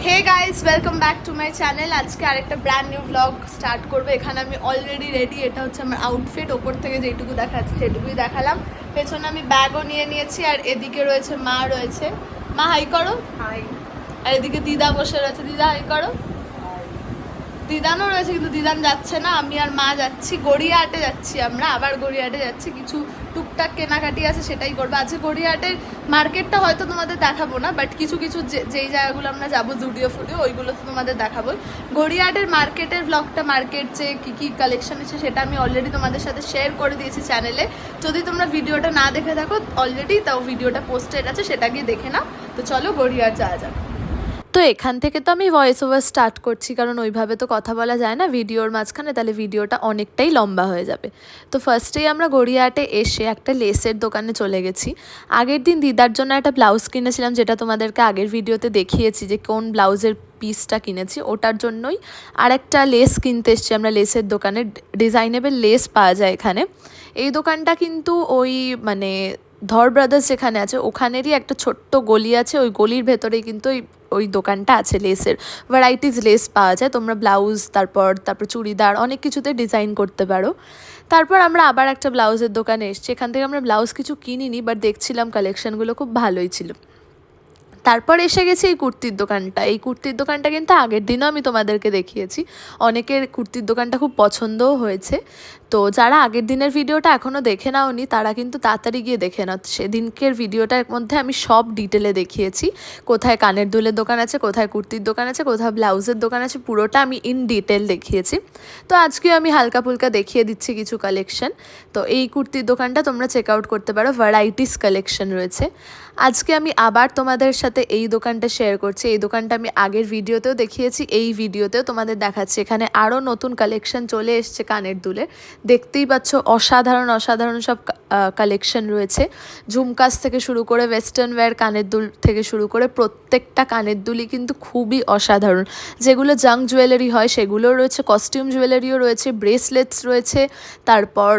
Hey guys, welcome back to my channel. আজকে আরেকটা brand new blog start করবো। এখানে আমি অলরেডি রেডি। এটা হচ্ছে আমার আউটফিট। ওপর থেকে যেটুকু দেখাচ্ছি সেটুকুই দেখালাম। পেছনে আমি ব্যাগও নিয়ে নিয়েছি। আর এদিকে রয়েছে মা রয়েছে। মা হাই করো। হাই। আর এদিকে দিদা বসে রয়েছে। দিদা হাই করো। দিদানও রয়েছে, কিন্তু দিদান যাচ্ছে না। আমি আর মা যাচ্ছি, গড়িয়াহাটে যাচ্ছি। আমরা আবার গড়িয়াহাটে যাচ্ছি, কিছু টুকটাক কেনাকাটি আছে সেটাই করবো। আজকে গড়িয়াহাটের মার্কেটটা হয়তো তোমাদের দেখাবো না, বাট কিছু কিছু যেই জায়গাগুলো আমরা যাবো, জুডিও ফুডিও, ওইগুলো তো তোমাদের দেখাবো। গড়িয়াহাটের মার্কেটের ব্লগটা, মার্কেট যে কী কী কালেকশন আছে সেটা আমি অলরেডি তোমাদের সাথে শেয়ার করে দিয়েছি চ্যানেলে। যদি তোমরা ভিডিওটা না দেখে থাকো অলরেডি, তাও ভিডিওটা পোস্টেড আছে, সেটা গিয়ে দেখে নাও। তো চলো গড়িয়াহাট যাওয়া যাক। তো এখান থেকে তো আমি ভয়েস ওভার স্টার্ট করছি, কারণ ওইভাবে তো কথা বলা যায় না ভিডিওর মাঝখানে, তাহলে ভিডিওটা অনেকটাই লম্বা হয়ে যাবে। তো ফার্স্টেই আমরা গড়িয়াহাটে এসে একটা লেসের দোকানে চলে গেছি। আগের দিন দিদার জন্য একটা ব্লাউজ কিনেছিলাম, যেটা তোমাদেরকে আগের ভিডিওতে দেখিয়েছি যে কোন ব্লাউজের পিসটা কিনেছি, ওটার জন্যই আর একটা লেস কিনতে এসেছি আমরা লেসের দোকানে। ডিজাইনেবল লেস পাওয়া যায় এখানে। এই দোকানটা কিন্তু ওই মানে ধর ব্রাদার্স যেখানে আছে ওখানেরই একটা ছোট্ট গলি আছে, ওই গলির ভেতরেই কিন্তু ওই দোকানটা আছে লেসের। ভ্যারাইটিস লেস পাওয়া যায়, তোমরা ব্লাউজ তারপর চুড়িদার অনেক কিছুতে ডিজাইন করতে পারো। তারপর আমরা আবার একটা ব্লাউজের দোকানে এসেছি। এখান থেকে আমরা ব্লাউজ কিছু কিনিনি, বাট দেখছিলাম কালেকশানগুলো খুব ভালোই ছিল। তারপর এসে গেছে এই কুর্তির দোকানটা। এই কুর্তির দোকানটা কিন্তু আগের দিনও আমি তোমাদেরকে দেখিয়েছি। অনেকের কুর্তির দোকানটা খুব পছন্দও হয়েছে। তো যারা আগের দিনের ভিডিওটা এখনও দেখে নাওনি তারা কিন্তু তাড়াতাড়ি গিয়ে দেখে নাও। সেদিনকের ভিডিওটার মধ্যে আমি সব ডিটেলে দেখিয়েছি, কোথায় কানের দুলের দোকান আছে, কোথায় কুর্তির দোকান আছে, কোথায় ব্লাউজের দোকান আছে, পুরোটা আমি ইন ডিটেল দেখিয়েছি। তো আজকেও আমি হালকা ফুলকা দেখিয়ে দিচ্ছি কিছু কালেকশন। তো এই কুর্তির দোকানটা তোমরা চেক আউট করতে পারো, ভ্যারাইটিস কালেকশন রয়েছে। আজকে আমি আবার তোমাদের সাথে এই দোকানটা শেয়ার করছি। এই দোকানটা আমি আগের ভিডিওতেও দেখিয়েছি, এই ভিডিওতেও তোমাদের দেখাচ্ছি। এখানে আরও নতুন কালেকশন চলে এসছে কানের দুলে, দেখতেই পাচ্ছ। অসাধারণ অসাধারণ সব কালেকশন রয়েছে। ঝুমকাস থেকে শুরু করে ওয়েস্টার্ন ওয়্যার কানের দুল থেকে শুরু করে প্রত্যেকটা কানের দুলই কিন্তু খুবই অসাধারণ। যেগুলো জাঙ্ক জুয়েলারি হয় সেগুলোও রয়েছে, কস্টিউম জুয়েলারিও রয়েছে, ব্রেসলেটস রয়েছে, তারপর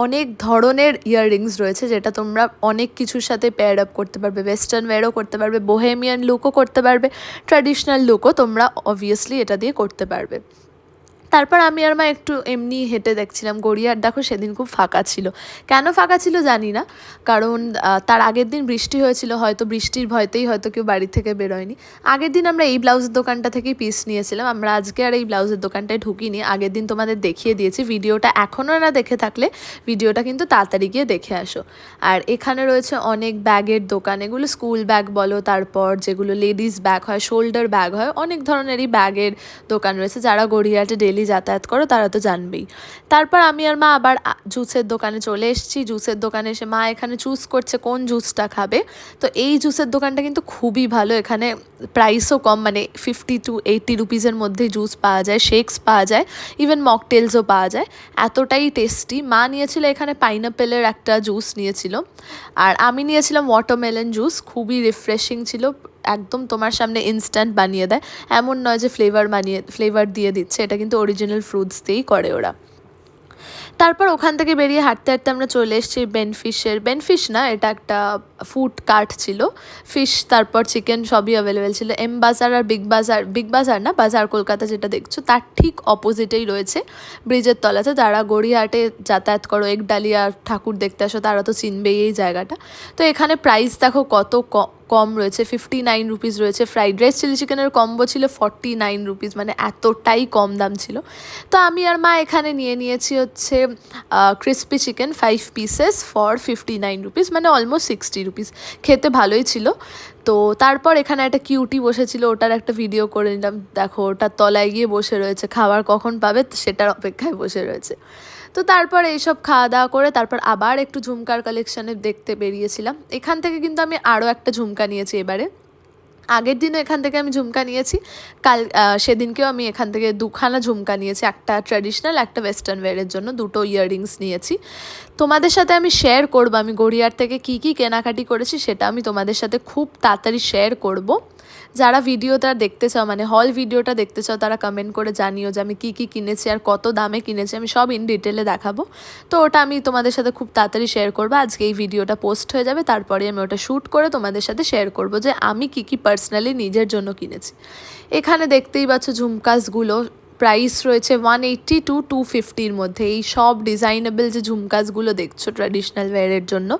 অনেক ধরনের ইয়াররিংস রয়েছে, যেটা তোমরা অনেক কিছুর সাথে পেয়ার আপ করতে পারবে। ওয়েস্টার্ন ওয়্যারও করতে পারবে, বোহেমিয়ান লুকও করতে পারবে, ট্র্যাডিশনাল লুকও তোমরা অবভিয়াসলি এটা দিয়ে করতে পারবে। তারপর আমি আর মা একটু এমনি হেঁটে দেখছিলাম। গড়িয়াহাট দেখো সেদিন খুব ফাঁকা ছিল। কেন ফাঁকা ছিল জানি না, কারণ তার আগের দিন বৃষ্টি হয়েছিল, হয়তো বৃষ্টির ভয়তেই হয়তো কেউ বাড়ি থেকে বেরোয়নি। আগের দিন আমরা এই ব্লাউজের দোকানটা থেকেই পিস নিয়েছিলাম। আমরা আজকে আর এই ব্লাউজের দোকানটায় ঢুকিনি, আগের দিন তোমাদের দেখিয়ে দিয়েছি। ভিডিওটা এখনও না দেখে থাকলে ভিডিওটা কিন্তু তাড়াতাড়ি গিয়ে দেখে আসো। আর এখানে রয়েছে অনেক ব্যাগের দোকান, এগুলো স্কুল ব্যাগ বলো, তারপর যেগুলো লেডিস ব্যাগ হয়, শোল্ডার ব্যাগ হয়, অনেক ধরনেরই ব্যাগের দোকান রয়েছে। যারা গড়িয়াহাটে ডেলি যাতায়াত করো তারা তো জানবেই। তারপর আমি আর মা আবার জুসের দোকানে চলে এসেছি। জুসের দোকানে এসে মা এখানে চুজ করছে কোন জুসটা খাবে। তো এই জুসের দোকানটা কিন্তু খুবই ভালো। এখানে প্রাইসও কম, মানে 50 to 80 রুপিসের মধ্যে জুস পাওয়া যায়, শেকস পাওয়া যায়, ইভেন মকটেলসও পাওয়া যায়। এতটাই টেস্টি। মা নিয়েছিল এখানে পাইনাপেলের একটা জুস নিয়েছিল, আর আমি নিয়েছিলাম ওয়াটারমেলন জুস। খুবই রিফ্রেশিং ছিল, একদম তোমার সামনে ইনস্ট্যান্ট বানিয়ে দেয়। এমন নয় যে ফ্লেভার দিয়ে দিচ্ছে, এটা কিন্তু অরিজিনাল ফ্রুটস দিয়েই করে ওরা। তারপর ওখান থেকে বেরিয়ে হাঁটতে হাঁটতে আমরা চলে এসেছি বেনফিশ না, এটা একটা ফুড কার্ট ছিল। ফিশ তারপর চিকেন সবই অ্যাভেলেবেল ছিল। এম বাজার আর বিগ বাজার না, বাজার কলকাতা যেটা দেখছো তার ঠিক অপোজিটেই রয়েছে, ব্রিজের তলাতে। যারা গড়িয়াহাটে যাতায়াত করো, একডালিয়া ঠাকুর দেখতে আসো, তারা তো চিনবেই এই জায়গাটা। তো এখানে প্রাইস দেখো কত কম রয়েছে, 59 রুপিস রয়েছে। ফ্রাইড রাইস চিলি চিকেনের কম্বো ছিল 49 রুপিস, মানে এতটাই কম দাম ছিল। তো আমি আর মা এখানে নিয়েছি হচ্ছে crispy chicken 5 pieces for 59 rupees, মানে অলমোস্ট 60 রুপিস। খেতে ভালোই ছিল। তো তারপর এখানে একটা কিউটি বসেছিল, ওটার একটা ভিডিও করে নিলাম। দেখো ওটার তলায় গিয়ে বসে রয়েছে, খাবার কখন পাবে সেটার অপেক্ষায় বসে রয়েছে। তো তারপর এইসব খাওয়া দাওয়া করে তারপর আবার একটু ঝুমকার কালেকশানে দেখতে বেরিয়েছিলাম। এখান থেকে কিন্তু আমি আরও একটা ঝুমকা নিয়েছি এবারে। আগের দিনও এখান থেকে আমি ঝুমকা নিয়েছি, সেদিনকেও আমি এখান থেকে দুখানা ঝুমকা নিয়েছি, একটা ট্র্যাডিশনাল একটা ওয়েস্টার্ন ওয়্যারের জন্য, দুটো ইয়াররিংস নিয়েছি। তোমাদের সাথে আমি শেয়ার করব আমি গড়িয়াহাট থেকে কী কী কেনাকাটি করেছি, সেটা আমি তোমাদের সাথে খুব তাড়াতাড়ি শেয়ার করব। যারা ভিডিওটা দেখতে চাও মানে হল ভিডিওটা দেখতে চাও তারা কমেন্ট করে জানিও যে আমি কী কী কিনেছি আর কত দামে কিনেছি, আমি সব ইন ডিটেলে দেখাবো। তো ওটা আমি তোমাদের সাথে খুব তাড়াতাড়ি শেয়ার করবো। আজকে এই ভিডিওটা পোস্ট হয়ে যাবে, তারপরে আমি ওটা শ্যুট করে তোমাদের সাথে শেয়ার করবো যে আমি কী কী পার্সোনালি নিজের জন্য কিনেছি। এখানে দেখতেই পাচ্ছ ঝুমকাসগুলো প্রাইস রয়েছে 180 to 250-র মধ্যে। এই সব ডিজাইনেবল যে ঝুমকাসগুলো দেখছো ট্র্যাডিশনাল ওয়্যারের জন্য,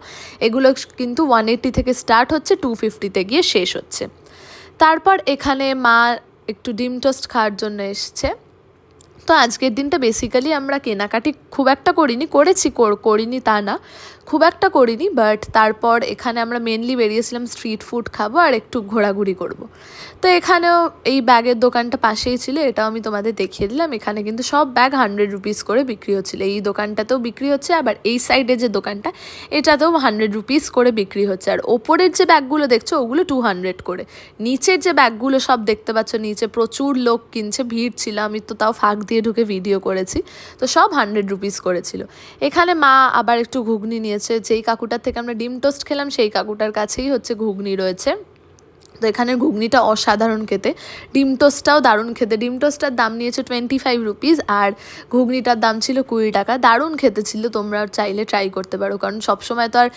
এগুলো কিন্তু 180 থেকে স্টার্ট হচ্ছে, 250-তে গিয়ে শেষ হচ্ছে। তারপর এখানে মা একটু ডিম টোস্ট খাওয়ার জন্য এসছে। তো আজকের দিনটা বেসিক্যালি আমরা কেনাকাটি খুব একটা করিনি তা না, খুব একটা করিনি, বাট তারপর এখানে আমরা মেনলি বেরিয়েছিলাম স্ট্রিট ফুড খাবো আর একটু ঘোরাঘুরি করব। তো এখানেও এই ব্যাগের দোকানটা পাশেই ছিল, এটাও আমি তোমাদের দেখিয়ে দিলাম। এখানে কিন্তু সব ব্যাগ 100 রুপিস করে বিক্রি হচ্ছিল। এই দোকানটাতেও বিক্রি হচ্ছে, আবার এই সাইডে যে দোকানটা এটাতেও 100 রুপিস করে বিক্রি হচ্ছে। আর ওপরের যে ব্যাগগুলো দেখছো ওগুলো 200 করে। নিচের যে ব্যাগগুলো সব দেখতে পাচ্ছ নিচে প্রচুর লোক কিনছে, ভিড় ছিল, আমি তো তাও ফাঁক দিয়ে ঢুকে ভিডিও করেছি। তো সব 100 রুপিস করেছিল। এখানে মা আবার একটু ঘুগনি নিয়েছে, যেই কাকুটার থেকে আমরা ডিম টোস্ট খেলাম সেই কাকুটার কাছেই হচ্ছে ঘুগনি রয়েছে। তো এখানের ঘুগনিটা অসাধারণ খেতে, ডিম টোস্টটাও দারুণ খেতে। ডিম টোস্টটার দাম নিয়েছে 25 রুপিস আর ঘুগনিটার দাম ছিল 20 টাকা। দারুণ খেতে ছিল, তোমরা চাইলে ট্রাই করতে পারো, কারণ সবসময় তো আর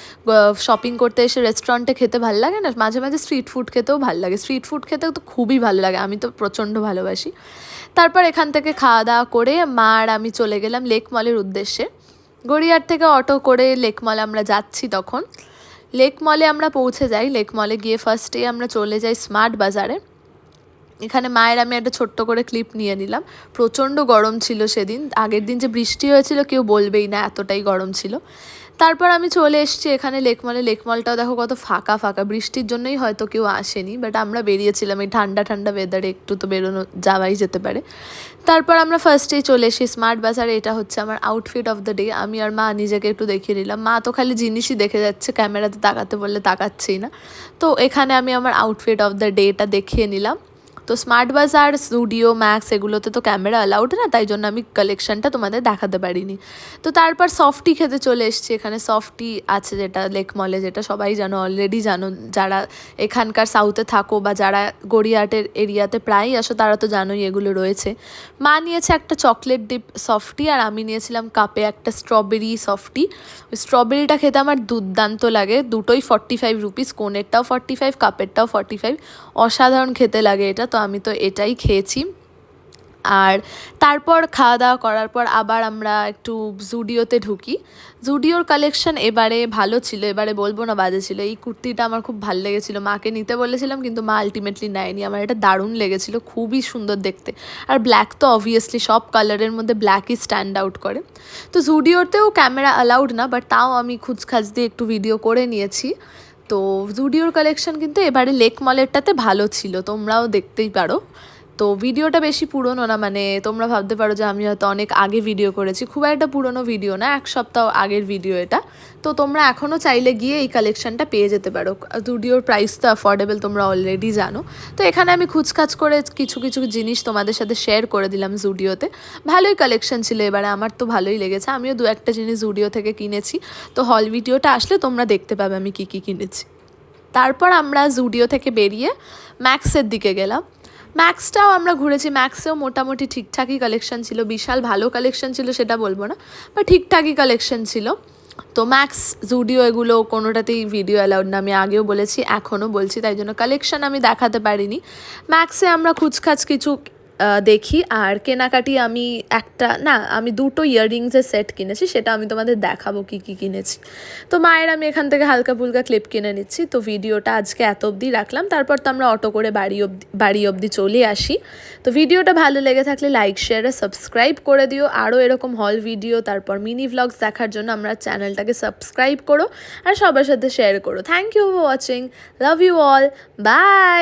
শপিং করতে এসে রেস্টুরেন্টে খেতে ভালো লাগে না, মাঝে মাঝে স্ট্রিট ফুড খেতেও ভালো লাগে। স্ট্রিট ফুড খেতেও তো খুবই ভালো লাগে, আমি তো প্রচণ্ড ভালোবাসি। তারপর এখান থেকে খাওয়া দাওয়া করে মা আর আমি চলে গেলাম লেক মলের উদ্দেশ্যে। গড়িয়ার থেকে অটো করে লেক মলে আমরা যাচ্ছি। তখন লেক মলে আমরা পৌঁছে যাই। লেক মলে গিয়ে ফার্স্টে আমরা চলে যাই স্মার্ট বাজারে। এখানে মায়ের আমি একটা ছোট্ট করে ক্লিপ নিয়ে নিলাম। প্রচণ্ড গরম ছিল সেদিন, আগের দিন যে বৃষ্টি হয়েছিল কেউ বলবেই না, এতটাই গরম ছিল। তারপর আমি চলে এসেছি এখানে লেক মলে। লেক মলটাও দেখো কত ফাঁকা ফাঁকা, বৃষ্টির জন্যই হয়তো কেউ আসেনি, বাট আমরা বেরিয়েছিলাম এই ঠান্ডা ঠান্ডা ওয়েদারে, একটু তো যাওয়াই যেতে পারে। তারপর আমরা ফার্স্টেই চলে এসেছি স্মার্ট বাজারে। এটা হচ্ছে আমার আউটফিট অফ দ্য ডে। আমি আর মা নিজেকে একটু দেখিয়ে নিলাম। মা তো খালি জিনিসই দেখে যাচ্ছে, ক্যামেরাতে তাকাতে বললে তাকাচ্ছেই না। তো এখানে আমি আমার আউটফিট অফ দ্য ডেটা দেখিয়ে নিলাম। তো স্মার্ট বাজার, জুডিও, ম্যাক্স এগুলোতে তো ক্যামেরা অ্যালাউড না, তাই জন্য আমি কালেকশনটা তোমাদের দেখাতে পারিনি। তো তারপর সফটি খেতে চলে এসেছি। এখানে সফটি আছে যেটা লেক মলে, যেটা সবাই জানো, অলরেডি জানো, যারা এখানকার সাউথে থাকো বা যারা গড়িয়াহাটের এরিয়াতে প্রায়ই আসো তারা তো জানোই এগুলো রয়েছে। মা নিয়েছে একটা চকলেট ডিপ সফটি আর আমি নিয়েছিলাম কাপে একটা স্ট্রবেরি সফটি। ওই স্ট্রবেরিটা খেতে আমার দুর্দান্ত লাগে। দুটোই 45 রুপিস, কোনেরটাও 45, কাপেরটাও 45, অসাধারণ খেতে লাগে এটা। তো আমি তো এটাই খেয়েছি। আর তারপর খাওয়া দাওয়া করার পর আবার আমরা একটু জুডিওতে ঢুকি। জুডিওর কালেকশন এবারে ভালো ছিল, এবারে বলবো না বাজে ছিল। এই কুর্তিটা আমার খুব ভালো লেগেছিলো, মাকে নিতে বলেছিলাম কিন্তু মা আলটিমেটলি নেয়নি। আমার এটা দারুণ লেগেছিলো, খুবই সুন্দর দেখতে। আর ব্ল্যাক তো অবভিয়াসলি সব কালারের মধ্যে ব্ল্যাকই স্ট্যান্ড আউট করে। তো জুডিওতেও ক্যামেরা অ্যালাউড না, বাট তাও আমি খুঁজখাজ দিয়ে একটু ভিডিও করে নিয়েছি। তো জুডিওর কালেকশন কিন্তু এবারে লেক মলেরটাতে ভালো ছিল, তোমরাও দেখতেই পারো। তো ভিডিওটা বেশি পুরনো না, মানে তোমরা ভাবতে পারো যে আমি হয়তো অনেক আগে ভিডিও করেছি, খুব একটা পুরনো ভিডিও না, 1 সপ্তাহ আগের ভিডিও এটা। তো তোমরা এখনও চাইলে গিয়ে এই কালেকশনটা পেয়ে যেতে পারো। জুডিওর প্রাইস তো অ্যাফোর্ডেবল, তোমরা অলরেডি জানো। তো এখানে আমি খুচখাচ করে কিছু কিছু জিনিস তোমাদের সাথে শেয়ার করে দিলাম জুডিওতে। ভালোই কালেকশন ছিল এবারে, আমার তো ভালোই লেগেছে। আমিও 2-1টা জিনিস জুডিও থেকে কিনেছি। তো হল ভিডিওটা আসলে তোমরা দেখতে পাবে আমি কী কী কিনেছি। তারপর আমরা জুডিও থেকে বেরিয়ে ম্যাক্সের দিকে গেলাম। ম্যাক্সটাও আমরা ঘুরেছি, ম্যাক্সেও মোটামুটি ঠিকঠাকই কালেকশন ছিল, বিশাল ভালো কালেকশন ছিল সেটা বলবো না, বা ঠিকঠাকই কালেকশন ছিল। তো ম্যাক্স, জুডিও এগুলো কোনোটাতেই ভিডিও অ্যালাউড না, আমি আগেও বলেছি এখনও বলছি, তাই জন্য কালেকশন আমি দেখাতে পারিনি। ম্যাক্সে আমরা খুচখাচ কিছু দেখি আর কেনাকাটি আমি 2টো ইয়াররিংসের সেট কিনেছি, সেটা আমি তোমাদের দেখাবো কী কী কিনেছি। তো মায়ের আমি এখান থেকে হালকা ফুলকা ক্লিপ কিনে নিচ্ছি। তো ভিডিওটা আজকে এত অবধি রাখলাম, তারপর তো আমরা অটো করে বাড়ি অবধি চলে আসি। তো ভিডিওটা ভালো লেগে থাকলে লাইক, শেয়ার আর সাবস্ক্রাইব করে দিও। আরও এরকম হল ভিডিও তারপর মিনি ভ্লগস দেখার জন্য আমরা চ্যানেলটাকে সাবস্ক্রাইব করো আর সবার সাথে শেয়ার করো। Thank you for watching, love you all, by.